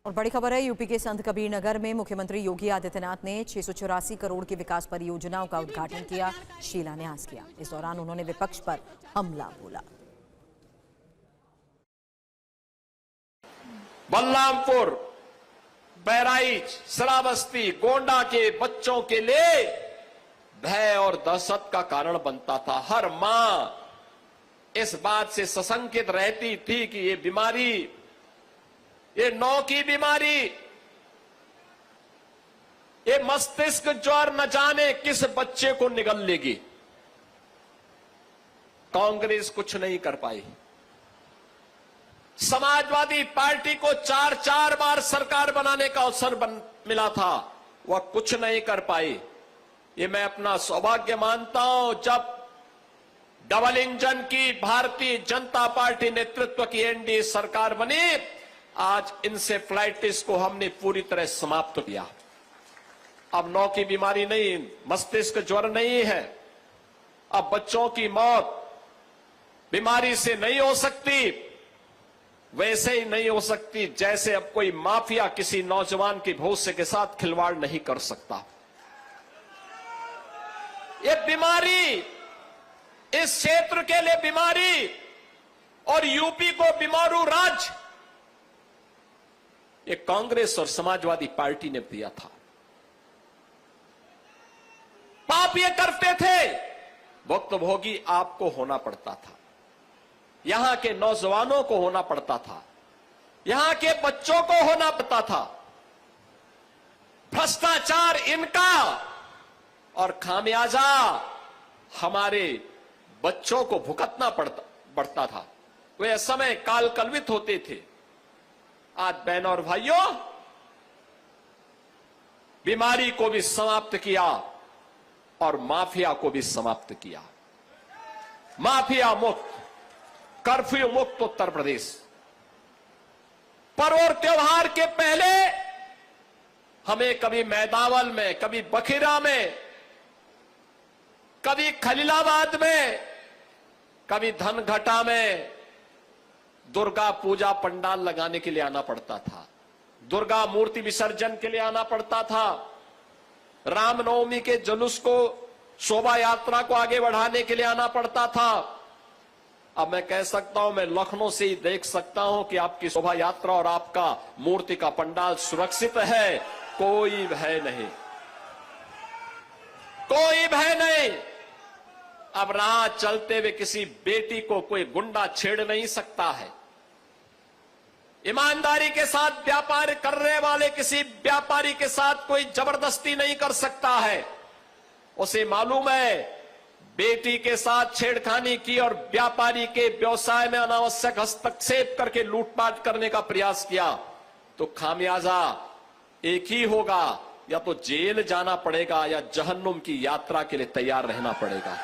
और बड़ी खबर है, यूपी के संत कबीर नगर में मुख्यमंत्री योगी आदित्यनाथ ने 684 करोड़ की विकास परियोजनाओं का उद्घाटन किया, शिलान्यास किया। इस दौरान उन्होंने विपक्ष पर हमला बोला। बलरामपुर, बहराइच, श्रावस्ती, गोंडा के बच्चों के लिए भय और दहशत का कारण बनता था। हर मां इस बात से सशंकित रहती थी कि ये बीमारी, ये नौ की बीमारी, ये मस्तिष्क ज्वर न जाने किस बच्चे को निगल लेगी। कांग्रेस कुछ नहीं कर पाई। समाजवादी पार्टी को चार बार सरकार बनाने का अवसर मिला था, वह कुछ नहीं कर पाई। ये मैं अपना सौभाग्य मानता हूं जब डबल इंजन की भारतीय जनता पार्टी नेतृत्व की एनडीए सरकार बनी। आज इंसेफ्लाइटिस को हमने पूरी तरह समाप्त किया। अब नौ की बीमारी नहीं, मस्तिष्क ज्वर नहीं है। अब बच्चों की मौत बीमारी से नहीं हो सकती, वैसे ही नहीं हो सकती जैसे अब कोई माफिया किसी नौजवान के भविष्य के साथ खिलवाड़ नहीं कर सकता। ये बीमारी, इस क्षेत्र के लिए बीमारी और यूपी को बीमारू राज्य, ये कांग्रेस और समाजवादी पार्टी ने दिया था। पाप ये करते थे, भुक्तभोगी आपको होना पड़ता था, यहां के नौजवानों को होना पड़ता था, यहां के बच्चों को होना पड़ता था। भ्रष्टाचार इनका और खामियाजा हमारे बच्चों को भुगतना पड़ता था। वे समय काल कल्पित होते थे। आज बहनों और भाइयों, बीमारी को भी समाप्त किया और माफिया को भी समाप्त किया। माफिया मुक्त, कर्फ्यू मुक्त उत्तर प्रदेश। पर्व और त्योहार के पहले हमें कभी मैदावल में, कभी बखीरा में, कभी खलीलाबाद में, कभी धनघटा में दुर्गा पूजा पंडाल लगाने के लिए आना पड़ता था। दुर्गा मूर्ति विसर्जन के लिए आना पड़ता था। रामनवमी के जुलूस को, शोभा यात्रा को आगे बढ़ाने के लिए आना पड़ता था। अब मैं कह सकता हूं, मैं लखनऊ से ही देख सकता हूं कि आपकी शोभा यात्रा और आपका मूर्ति का पंडाल सुरक्षित है। कोई भय नहीं, कोई भय नहीं। अब राह चलते हुए किसी बेटी को कोई गुंडा छेड़ नहीं सकता है। ईमानदारी के साथ व्यापार करने वाले किसी व्यापारी के साथ कोई जबरदस्ती नहीं कर सकता है। उसे मालूम है, बेटी के साथ छेड़खानी की और व्यापारी के व्यवसाय में अनावश्यक हस्तक्षेप करके लूटपाट करने का प्रयास किया तो खामियाजा एक ही होगा, या तो जेल जाना पड़ेगा या जहन्नुम की यात्रा के लिए तैयार रहना पड़ेगा।